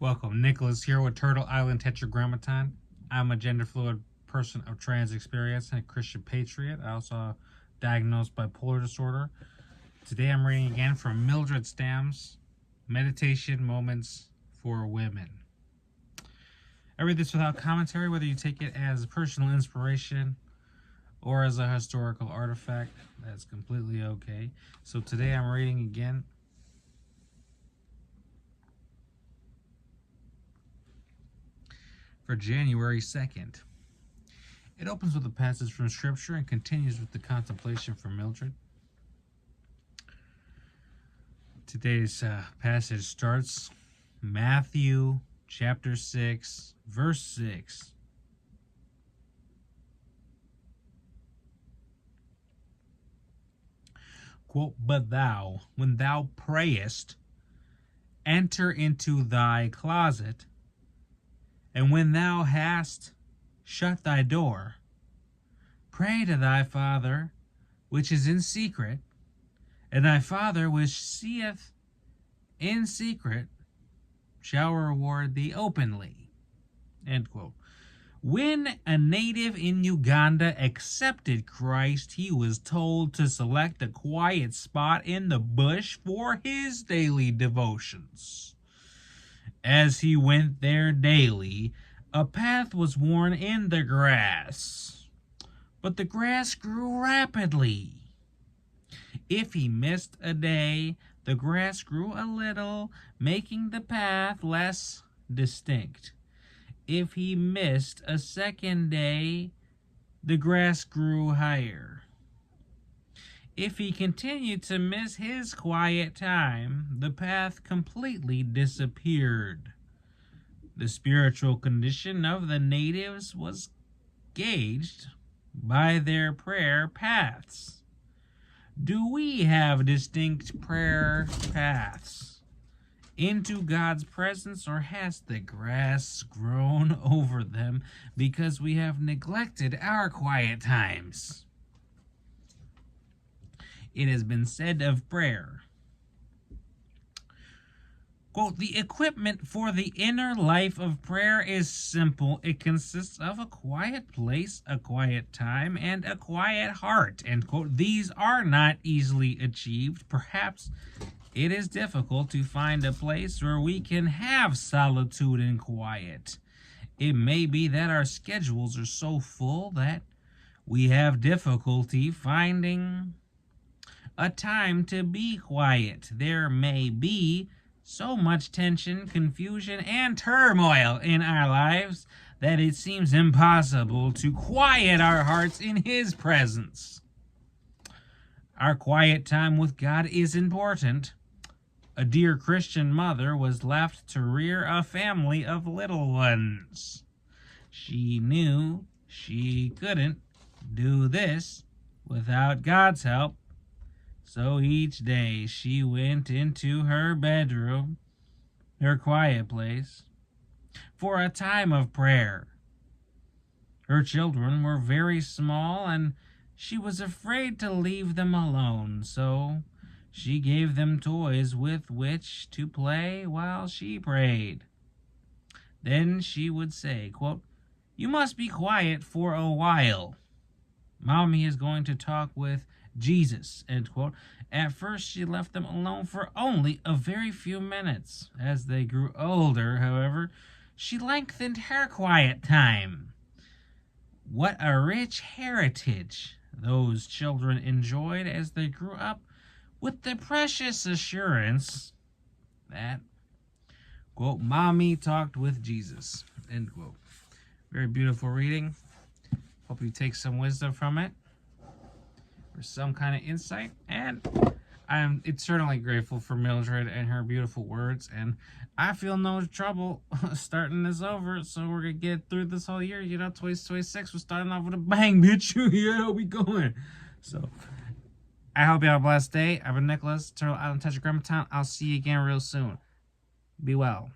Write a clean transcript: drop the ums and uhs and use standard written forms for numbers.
Welcome, Nicholas here with Turtle Island Tetragrammaton. I'm a gender fluid person of trans experience and a Christian patriot. I also diagnosed bipolar disorder. Today I'm reading again from Mildred Stamm's Meditation Moments for Women. I read this without commentary, whether you take it as personal inspiration or as a historical artifact. That's completely okay. So today I'm reading again for January 2nd. It opens with a passage from Scripture and continues with the contemplation from Mildred. Today's passage starts Matthew chapter 6, verse 6. Quote, "But thou, when thou prayest, enter into thy closet, and when thou hast shut thy door, pray to thy Father which is in secret, and thy Father which seeth in secret shall reward thee openly." End quote. When a native in Uganda accepted Christ, he was told to select a quiet spot in the bush for his daily devotions. As he went there daily, a path was worn in the grass, but the grass grew rapidly. If he missed a day, the grass grew a little, making the path less distinct. If he missed a second day, the grass grew higher. If he continued to miss his quiet time, the path completely disappeared. The spiritual condition of the natives was gauged by their prayer paths. Do we have distinct prayer paths into God's presence, or has the grass grown over them because we have neglected our quiet times? It has been said of prayer, quote, "The equipment for the inner life of prayer is simple. It consists of a quiet place, a quiet time, and a quiet heart." End quote. These are not easily achieved. Perhaps it is difficult to find a place where we can have solitude and quiet. It may be that our schedules are so full that we have difficulty finding a time to be quiet. There may be so much tension, confusion, and turmoil in our lives that it seems impossible to quiet our hearts in His presence. Our quiet time with God is important. A dear Christian mother was left to rear a family of little ones. She knew she couldn't do this without God's help. So each day she went into her bedroom, her quiet place, for a time of prayer. Her children were very small, and she was afraid to leave them alone, so she gave them toys with which to play while she prayed. Then she would say, quote, "You must be quiet for a while. Mommy is going to talk with Jesus," end quote. At first, she left them alone for only a very few minutes. As they grew older, however, she lengthened her quiet time. What a rich heritage those children enjoyed as they grew up, with the precious assurance that, quote, "Mommy talked with Jesus," end quote. Very beautiful reading. Hope you take some wisdom from it, or some kind of insight. And I'm eternally grateful for Mildred and her beautiful words. And I feel no trouble starting this over. So we're going to get through this whole year. 2026, we're starting off with a bang, bitch. Yeah, we going. So I hope you have a blessed day. I've been Nicholas, Turtle Island Tetragrammaton. I'll see you again real soon. Be well.